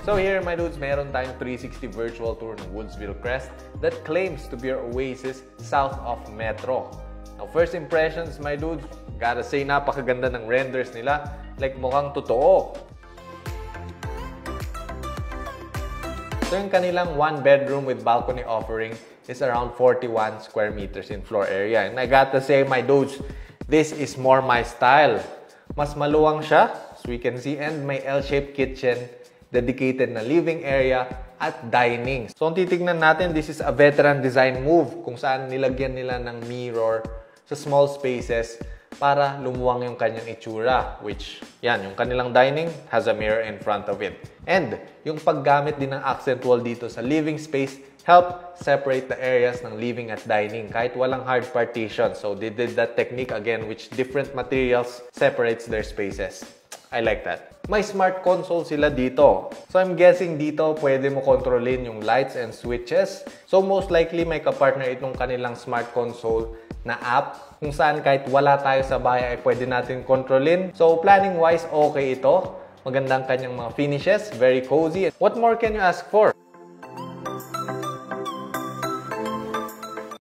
So here, my dudes, meron tayong 360 virtual tour ng Woodsville Crest that claims to be our oasis south of Metro. Now, first impressions, my dudes, gotta say, napakaganda ng renders nila. Like, mukhang totoo. So yung kanilang one bedroom with balcony offering is around 41 square meters in floor area. And I gotta say, my dudes, this is more my style. Mas maluwang siya, as we can see, and may L-shaped kitchen, dedicated na living area, at dining. So kung titignan natin, this is a veteran design move kung saan nilagyan nila ng mirror sa small spaces para lumuwang yung kanyang itsura, which, yan, yung kanilang dining has a mirror in front of it. And yung paggamit din ng accent wall dito sa living space help separate the areas ng living at dining kahit walang hard partition. So they did that technique again, which different materials separates their spaces. I like that. May smart console sila dito. So I'm guessing dito pwede mo kontrolin yung lights and switches. So most likely may kapartner itong kanilang smart console na app kung saan kahit wala tayo sa bahay ay pwede natin kontrolin. So planning wise, okay ito. Magandang kanyang mga finishes, very cozy. What more can you ask for?